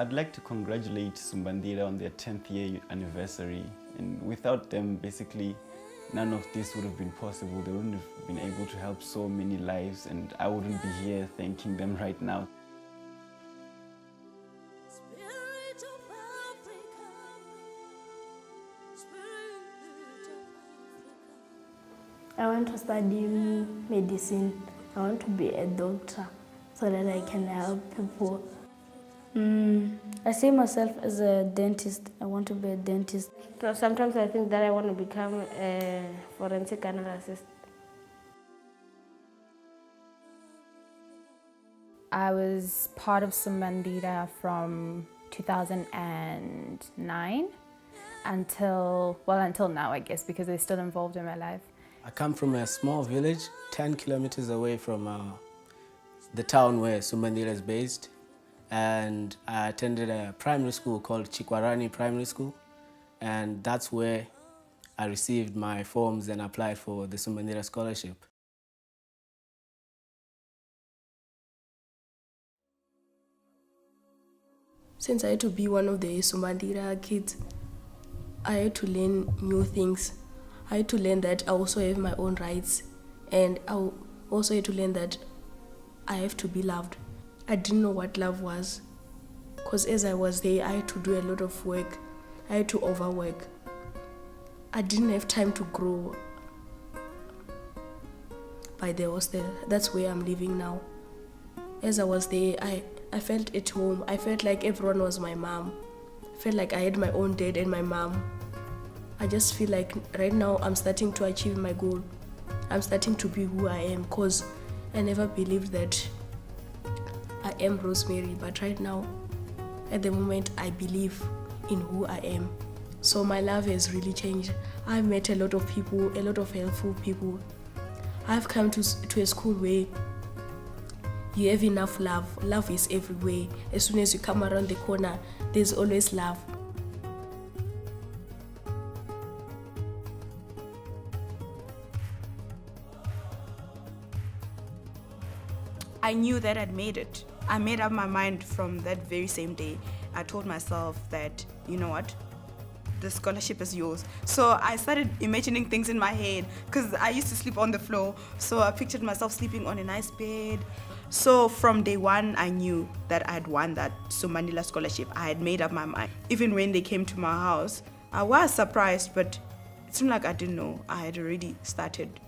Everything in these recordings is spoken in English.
I'd like to congratulate Sumbandila on their 10th year anniversary. And without them, basically, none of this would have been possible. They wouldn't have been able to help so many lives, and I wouldn't be here thanking them right now. I want to study medicine. I want to be a doctor so that I can help people. I see myself as a dentist. I want to be a dentist. So sometimes I think that I want to become a forensic analyst. I was part of Sumbandila from 2009 until now, I guess, because they're still involved in my life. I come from a small village, 10 kilometers away from the town where Sumbandila is based. And I attended a primary school called Chikwarani Primary School. And that's where I received my forms and applied for the Sumbandila scholarship. Since I had to be one of the Sumbandila kids, I had to learn new things. I had to learn that I also have my own rights, and I also had to learn that I have to be loved. I didn't know what love was, because as I was there, I had to do a lot of work. I had to overwork. I didn't have time to grow by the hostel. That's where I'm living now. As I was there, I felt at home. I felt like everyone was my mom. I felt like I had my own dad and my mom. I just feel like right now I'm starting to achieve my goal. I'm starting to be who I am, because I never believed that I am Rosemary, but right now, at the moment, I believe in who I am. So my life has really changed. I've met a lot of people, a lot of helpful people. I've come to a school where you have enough love. Love is everywhere. As soon as you come around the corner, there's always love. I knew that I'd made it. I made up my mind from that very same day. I told myself that, you know what, the scholarship is yours. So I started imagining things in my head, because I used to sleep on the floor. So I pictured myself sleeping on a nice bed. So from day one, I knew that I had won that Sumbandila scholarship. I had made up my mind. Even when they came to my house, I was surprised, but it seemed like I didn't know. I had already started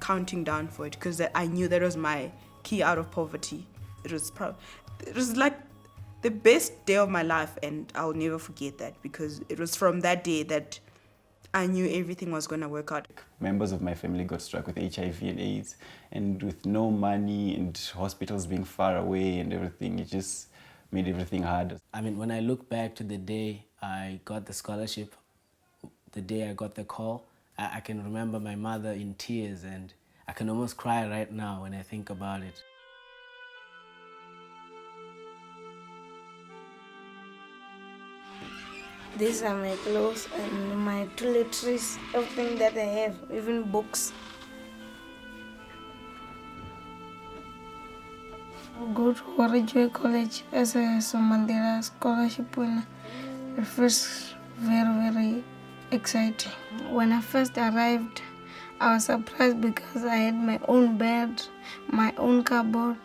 counting down for it, because I knew that was my key out of poverty. It was like the best day of my life, and I'll never forget that, because it was from that day that I knew everything was going to work out. Members of my family got struck with HIV and AIDS, and with no money and hospitals being far away and everything, it just made everything hard. I mean, when I look back to the day I got the scholarship, the day I got the call, I can remember my mother in tears, and I can almost cry right now when I think about it. These are my clothes and my toiletries, everything that I have, even books. I go to Warajwe College as a Sumbandila scholarship winner. It feels very, very exciting. When I first arrived, I was surprised because I had my own bed, my own cupboard,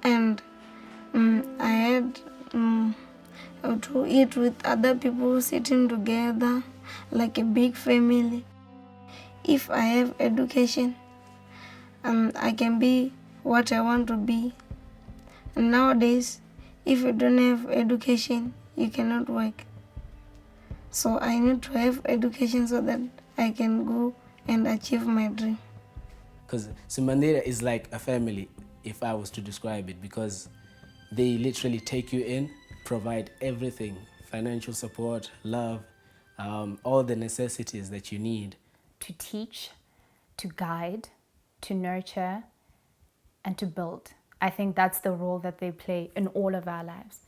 and I had to eat with other people sitting together like a big family. If I have education, I can be what I want to be. And nowadays, if you don't have education, you cannot work. So I need to have education so that I can go and achieve my dream. Because Sumbandila is like a family, if I was to describe it, because they literally take you in, provide everything, financial support, love, all the necessities that you need. To teach, to guide, to nurture, and to build. I think that's the role that they play in all of our lives.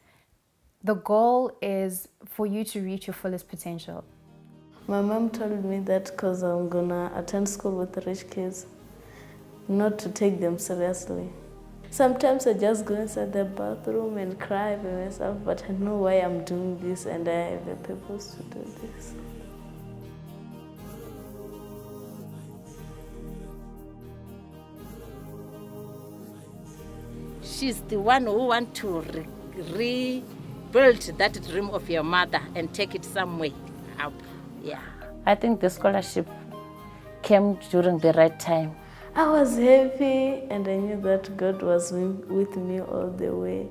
The goal is for you to reach your fullest potential. My mom told me that because I'm gonna attend school with the rich kids, not to take them seriously. Sometimes I just go inside the bathroom and cry by myself, but I know why I'm doing this and I have a purpose to do this. She's the one who wants to rebuild that dream of your mother and take it somewhere up. Yeah. I think the scholarship came during the right time. I was happy and I knew that God was with me all the way.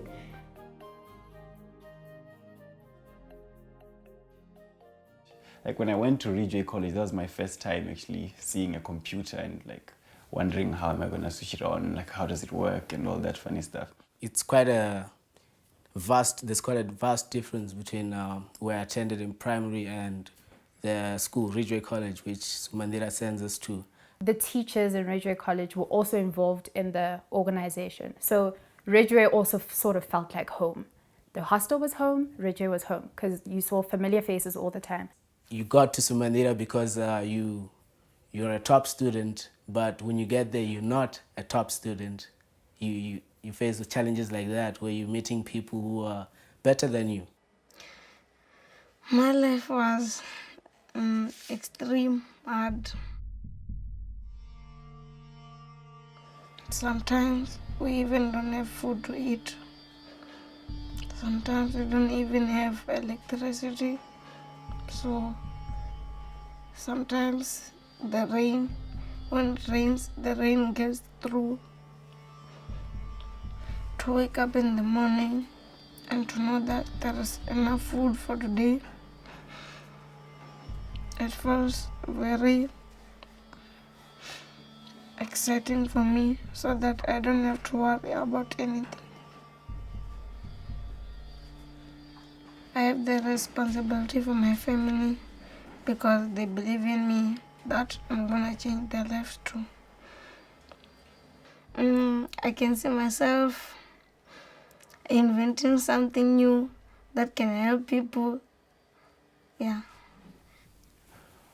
Like when I went to Ridgeway College, that was my first time actually seeing a computer and like wondering how am I going to switch it on, like how does it work and all that funny stuff. It's quite a there's quite a vast difference between where I attended in primary and the school, Ridgeway College, which Sumbandila sends us to. The teachers in Ridgeway College were also involved in the organization. So Ridgeway also sort of felt like home. The hostel was home, Ridgeway was home, because you saw familiar faces all the time. You got to Sumbandila because you're a top student, but when you get there, you're not a top student. You face with challenges like that, where you're meeting people who are better than you. My life was extreme hard. Sometimes we even don't have food to eat. Sometimes we don't even have electricity. So sometimes the rain, when it rains, the rain gets through. To wake up in the morning and to know that there is enough food for today, it feels very exciting for me, so that I don't have to worry about anything. I have the responsibility for my family because they believe in me that I'm gonna change their lives too. I can see myself inventing something new that can help people. Yeah.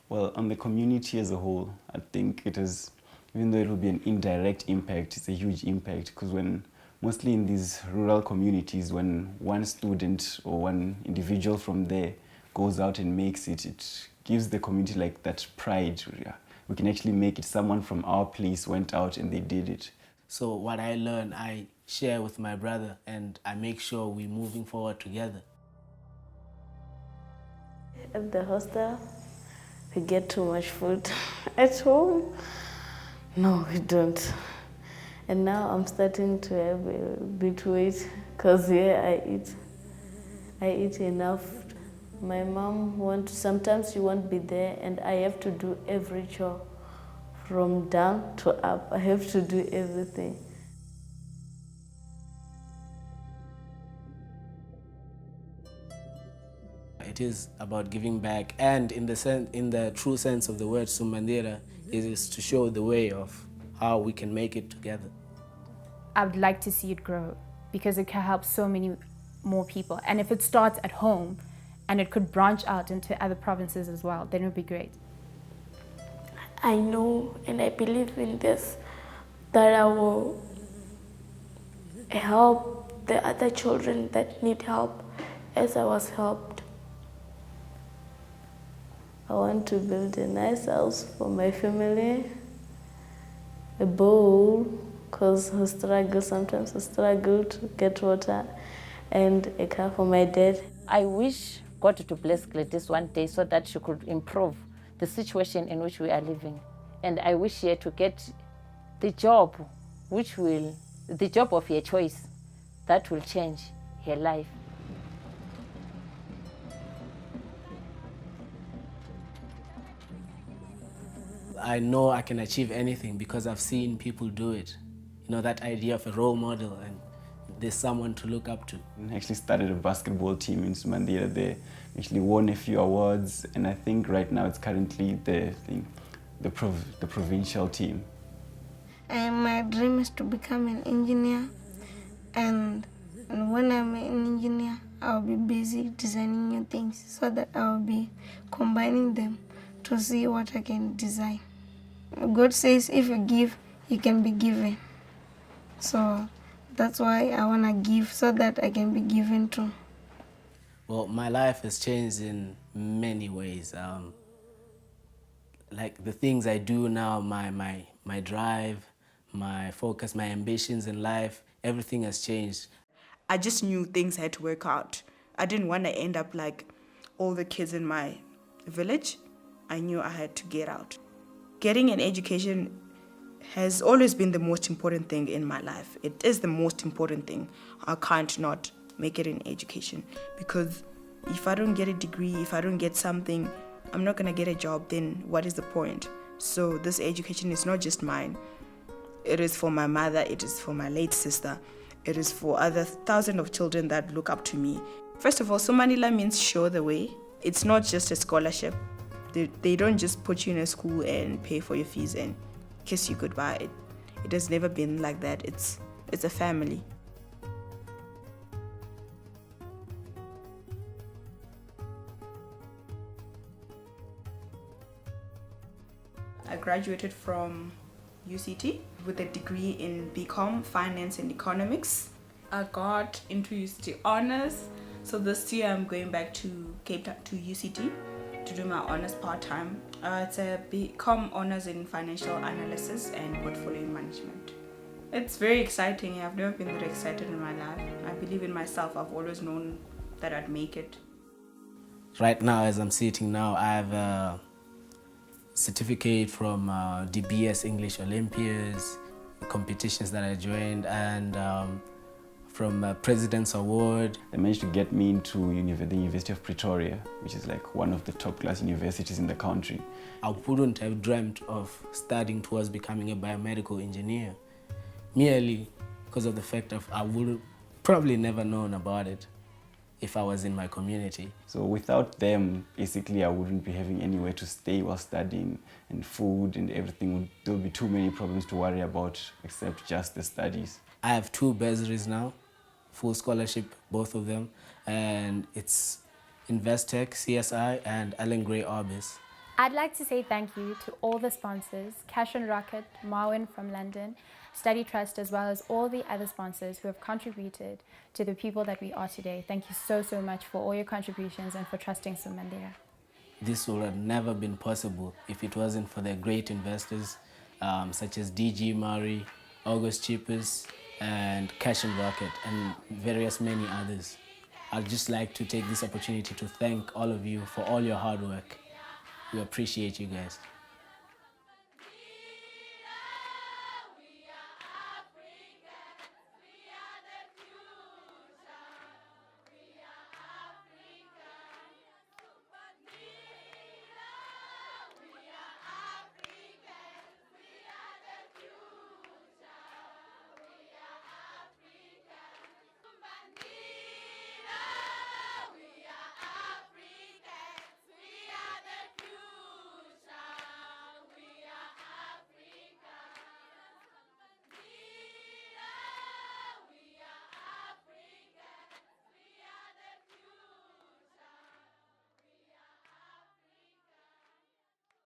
Well, on the community as a whole, I think it is, even though it will be an indirect impact, it's a huge impact, because when, mostly in these rural communities, when one student or one individual from there goes out and makes it, it gives the community like that pride. Yeah, we can actually make it. Someone from our place went out and they did it. So what I learn, I share with my brother, and I make sure we're moving forward together. At the hostel, we get too much food. At home, no, we don't. And now I'm starting to have a bit weight because here I eat enough. My mom sometimes she won't be there and I have to do every chore from down to up. I have to do everything. It is about giving back, and in the true sense of the word, Sumbandila is to show the way of how we can make it together. I would like to see it grow because it can help so many more people. And if it starts at home and it could branch out into other provinces as well, then it would be great. I know and I believe in this, that I will help the other children that need help as I was helped. I want to build a nice house for my family, a bowl, because sometimes I struggle to get water, and a car for my dad. I wish God to bless Gladys one day so that she could improve the situation in which we are living. And I wish her to get the job the job of her choice that will change her life. I know I can achieve anything because I've seen people do it. You know, that idea of a role model and there's someone to look up to. I actually started a basketball team in Sumbandila. They actually won a few awards, and I think right now it's currently the provincial team. And my dream is to become an engineer, and when I'm an engineer, I'll be busy designing new things so that I'll be combining them to see what I can design. God says if you give, you can be given. So That's why I want to give so that I can be given to. Well, my life has changed in many ways. Like the things I do now, my drive, my focus, my ambitions in life, everything has changed. I just knew things had to work out. I didn't want to end up like all the kids in my village. I knew I had to get out. Getting an education has always been the most important thing in my life. It is the most important thing. I can't not make it in education, because if I don't get a degree, if I don't get something, I'm not going to get a job, then what is the point? So this education is not just mine. It is for my mother, it is for my late sister, it is for other thousands of children that look up to me. First of all, Sumbandila means show the way. It's not just a scholarship. They don't just put you in a school and pay for your fees and kiss you goodbye. It has never been like that. It's a family. I graduated from UCT with a degree in BCom, Finance and Economics. I got into UCT honors, so this year I'm going back to Cape Town to UCT to do my honors part-time. It's a BCom honors in financial analysis and portfolio management. It's very exciting. I've never been that excited in my life. I believe in myself. I've always known that I'd make it. Right now, as I'm sitting now, I have a certificate from DBS English Olympiads, competitions that I joined, and from President's Award. They managed to get me into the University of Pretoria, which is like one of the top class universities in the country. I wouldn't have dreamt of studying towards becoming a biomedical engineer, merely because of the fact of I would probably never known about it if I was in my community. So without them, basically I wouldn't be having anywhere to stay while studying, and food and everything. There would be too many problems to worry about except just the studies. I have 2 bursaries now, full scholarship, both of them, and it's Investec, CSI, and Allen Gray Orbis. I'd like to say thank you to all the sponsors, Cash and Rocket, Marwin from London, Study Trust, as well as all the other sponsors who have contributed to the people that we are today. Thank you so, so much for all your contributions and for trusting Sumbandila. This would have never been possible if it wasn't for the great investors such as DG Murray, August Cheapers, and Cash and Rocket, and various many others. I'd just like to take this opportunity to thank all of you for all your hard work. We appreciate you guys.